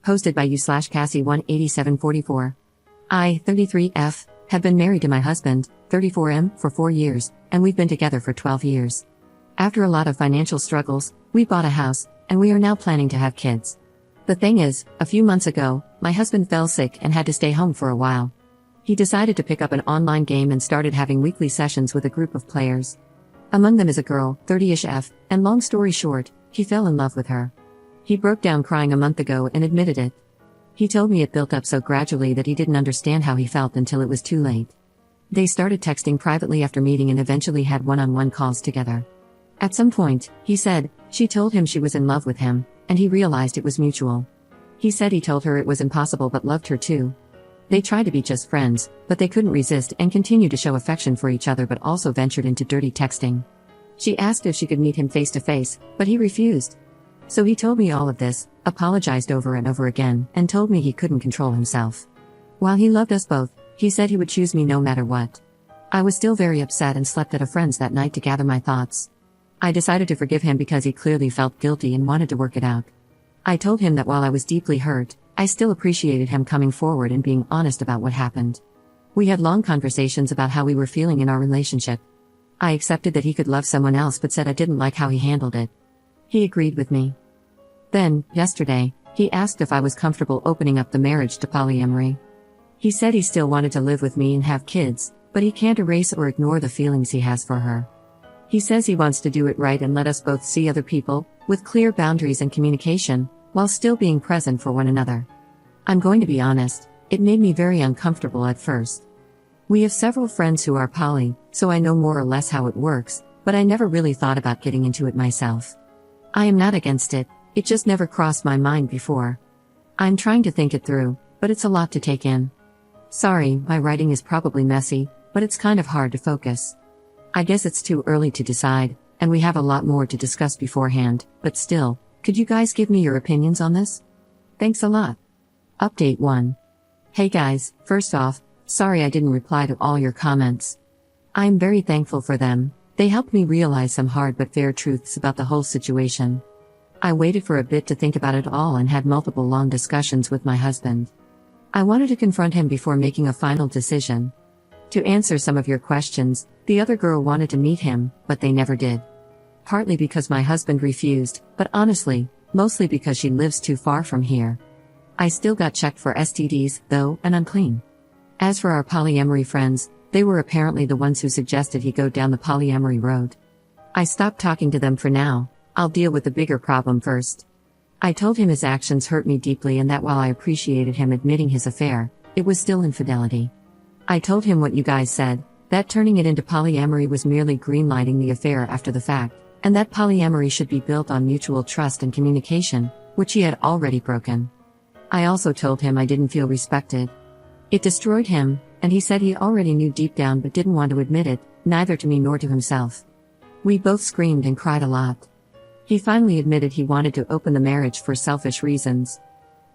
Posted by you/Cassie18744. I, 33F, have been married to my husband, 34M, for 4 years, and we've been together for 12 years. After a lot of financial struggles, we bought a house, and we are now planning to have kids. The thing is, a few months ago, my husband fell sick and had to stay home for a while. He decided to pick up an online game and started having weekly sessions with a group of players. Among them is a girl, 30ish F, and long story short, he fell in love with her. He broke down crying a month ago and admitted it. He told me it built up so gradually that he didn't understand how he felt until it was too late. They started texting privately after meeting and eventually had one-on-one calls together. At some point, he said, she told him she was in love with him, and he realized it was mutual. He said he told her it was impossible but loved her too. They tried to be just friends, but they couldn't resist and continued to show affection for each other but also ventured into dirty texting. She asked if she could meet him face to face, but he refused. So he told me all of this, apologized over and over again, and told me he couldn't control himself. While he loved us both, he said he would choose me no matter what. I was still very upset and slept at a friend's that night to gather my thoughts. I decided to forgive him because he clearly felt guilty and wanted to work it out. I told him that while I was deeply hurt, I still appreciated him coming forward and being honest about what happened. We had long conversations about how we were feeling in our relationship. I accepted that he could love someone else but said I didn't like how he handled it. He agreed with me. Then, yesterday, he asked if I was comfortable opening up the marriage to polyamory. He said he still wanted to live with me and have kids, but he can't erase or ignore the feelings he has for her. He says he wants to do it right and let us both see other people, with clear boundaries and communication, while still being present for one another. I'm going to be honest, it made me very uncomfortable at first. We have several friends who are poly, so I know more or less how it works, but I never really thought about getting into it myself. I am not against it, it just never crossed my mind before. I'm trying to think it through, but it's a lot to take in. Sorry, my writing is probably messy, but it's kind of hard to focus. I guess it's too early to decide, and we have a lot more to discuss beforehand, but still, could you guys give me your opinions on this? Thanks a lot. Update 1. Hey guys, first off, sorry I didn't reply to all your comments. I'm very thankful for them, they helped me realize some hard but fair truths about the whole situation. I waited for a bit to think about it all and had multiple long discussions with my husband. I wanted to confront him before making a final decision. To answer some of your questions, the other girl wanted to meet him, but they never did. Partly because my husband refused, but honestly, mostly because she lives too far from here. I still got checked for STDs, though, and unclean. As for our polyamory friends, they were apparently the ones who suggested he go down the polyamory road. I stopped talking to them for now, I'll deal with the bigger problem first. I told him his actions hurt me deeply and that while I appreciated him admitting his affair, it was still infidelity. I told him what you guys said, that turning it into polyamory was merely greenlighting the affair after the fact, and that polyamory should be built on mutual trust and communication, which he had already broken. I also told him I didn't feel respected. It destroyed him, and he said he already knew deep down but didn't want to admit it, neither to me nor to himself. We both screamed and cried a lot. He finally admitted he wanted to open the marriage for selfish reasons.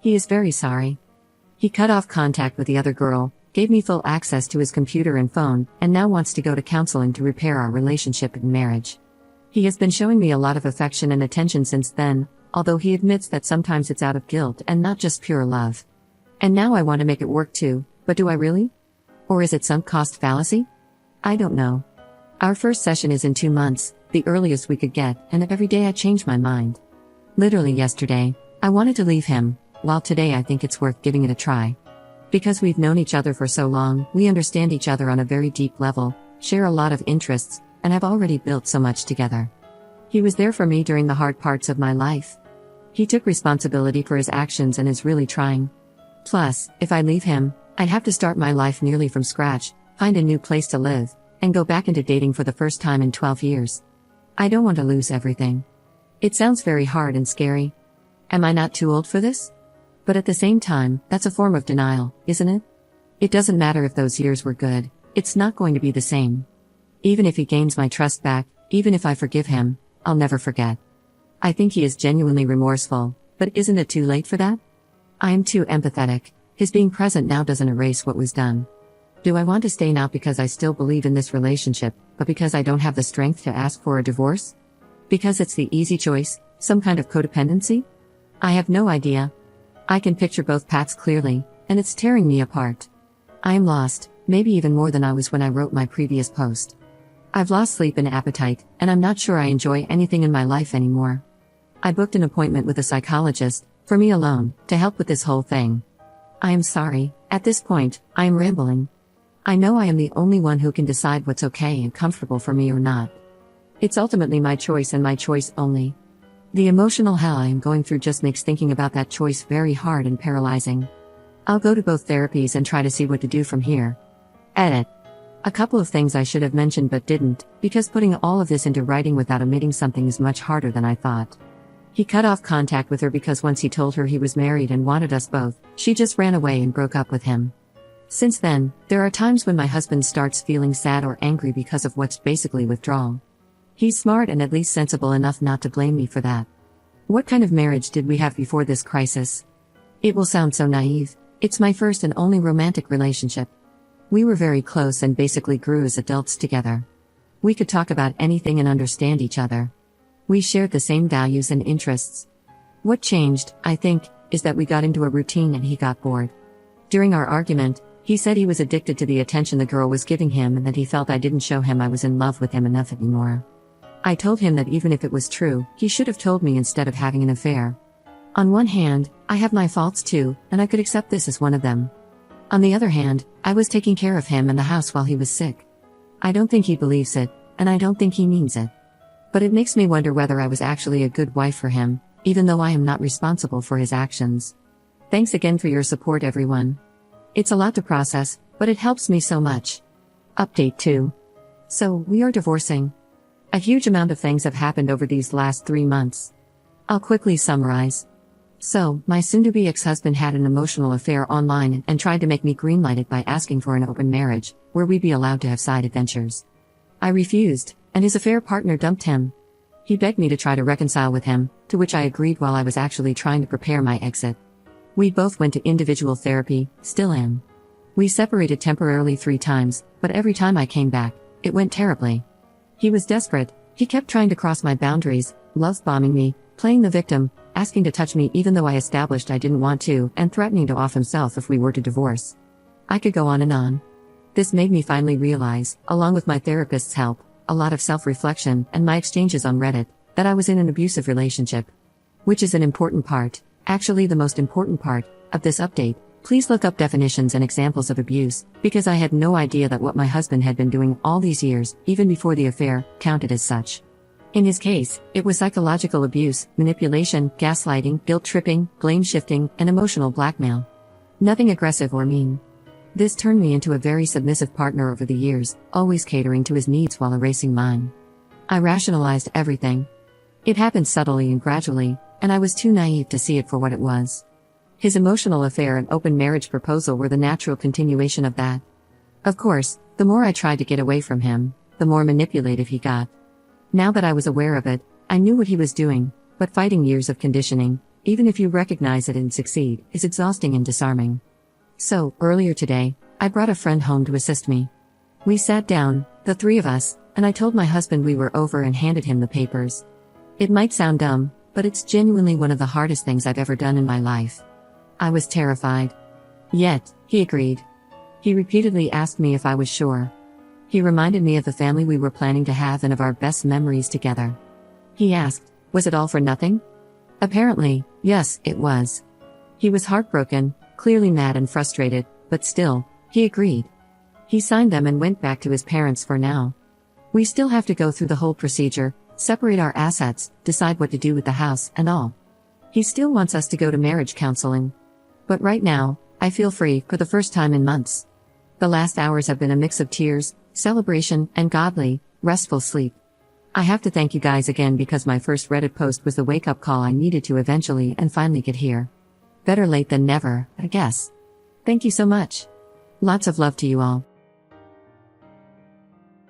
He is very sorry. He cut off contact with the other girl, gave me full access to his computer and phone, and now wants to go to counseling to repair our relationship and marriage. He has been showing me a lot of affection and attention since then, although he admits that sometimes it's out of guilt and not just pure love. And now I want to make it work too, but do I really? Or is it sunk cost fallacy? I don't know. Our first session is in 2 months, the earliest we could get, and every day I change my mind. Literally yesterday, I wanted to leave him, while today I think it's worth giving it a try. Because we've known each other for so long, we understand each other on a very deep level, share a lot of interests, and have already built so much together. He was there for me during the hard parts of my life. He took responsibility for his actions and is really trying. Plus, if I leave him, I'd have to start my life nearly from scratch, find a new place to live, and go back into dating for the first time in 12 years. I don't want to lose everything. It sounds very hard and scary. Am I not too old for this? But at the same time, that's a form of denial, isn't it? It doesn't matter if those years were good, it's not going to be the same. Even if he gains my trust back, even if I forgive him, I'll never forget. I think he is genuinely remorseful, but isn't it too late for that? I am too empathetic. His being present now doesn't erase what was done. Do I want to stay not because I still believe in this relationship, but because I don't have the strength to ask for a divorce? Because it's the easy choice, some kind of codependency? I have no idea. I can picture both paths clearly, and it's tearing me apart. I am lost, maybe even more than I was when I wrote my previous post. I've lost sleep and appetite, and I'm not sure I enjoy anything in my life anymore. I booked an appointment with a psychologist, for me alone, to help with this whole thing. I am sorry, at this point, I am rambling. I know I am the only one who can decide what's okay and comfortable for me or not. It's ultimately my choice and my choice only. The emotional hell I am going through just makes thinking about that choice very hard and paralyzing. I'll go to both therapies and try to see what to do from here. Edit. A couple of things I should have mentioned but didn't, because putting all of this into writing without omitting something is much harder than I thought. He cut off contact with her because once he told her he was married and wanted us both, she just ran away and broke up with him. Since then, there are times when my husband starts feeling sad or angry because of what's basically withdrawal. He's smart and at least sensible enough not to blame me for that. What kind of marriage did we have before this crisis? It will sound so naive. It's my first and only romantic relationship. We were very close and basically grew as adults together. We could talk about anything and understand each other. We shared the same values and interests. What changed, I think, is that we got into a routine and he got bored. During our argument, he said he was addicted to the attention the girl was giving him and that he felt I didn't show him I was in love with him enough anymore. I told him that even if it was true, he should have told me instead of having an affair. On one hand, I have my faults too, and I could accept this as one of them. On the other hand, I was taking care of him and the house while he was sick. I don't think he believes it, and I don't think he means it. But it makes me wonder whether I was actually a good wife for him, even though I am not responsible for his actions. Thanks again for your support, everyone. It's a lot to process, but it helps me so much. Update 2. So, we are divorcing. A huge amount of things have happened over these last 3 months. I'll quickly summarize. So, my soon-to-be ex-husband had an emotional affair online and tried to make me greenlight it by asking for an open marriage, where we'd be allowed to have side adventures. I refused, and his affair partner dumped him. He begged me to try to reconcile with him, to which I agreed while I was actually trying to prepare my exit. We both went to individual therapy, still am. We separated temporarily 3 times, but every time I came back, it went terribly. He was desperate. He kept trying to cross my boundaries, love-bombing me, playing the victim, asking to touch me even though I established I didn't want to, and threatening to off himself if we were to divorce. I could go on and on. This made me finally realize, along with my therapist's help, a lot of self-reflection, and my exchanges on Reddit, that I was in an abusive relationship. Which is an important part, actually the most important part, of this update. Please look up definitions and examples of abuse, because I had no idea that what my husband had been doing all these years, even before the affair, counted as such. In his case, it was psychological abuse, manipulation, gaslighting, guilt-tripping, blame-shifting, and emotional blackmail. Nothing aggressive or mean. This turned me into a very submissive partner over the years, always catering to his needs while erasing mine. I rationalized everything. It happened subtly and gradually, and I was too naive to see it for what it was. His emotional affair and open marriage proposal were the natural continuation of that. Of course, the more I tried to get away from him, the more manipulative he got. Now that I was aware of it, I knew what he was doing, but fighting years of conditioning, even if you recognize it and succeed, is exhausting and disarming. So, earlier today, I brought a friend home to assist me. We sat down, the 3 of us, and I told my husband we were over and handed him the papers. It might sound dumb, but it's genuinely one of the hardest things I've ever done in my life. I was terrified. Yet, he agreed. He repeatedly asked me if I was sure. He reminded me of the family we were planning to have and of our best memories together. He asked, was it all for nothing? Apparently, yes, it was. He was heartbroken, clearly mad and frustrated, but still, he agreed. He signed them and went back to his parents for now. We still have to go through the whole procedure, separate our assets, decide what to do with the house, and all. He still wants us to go to marriage counseling. But right now, I feel free for the first time in months. The last hours have been a mix of tears, celebration, and godly, restful sleep. I have to thank you guys again because my first Reddit post was the wake-up call I needed to eventually and finally get here. Better late than never, I guess. Thank you so much. Lots of love to you all.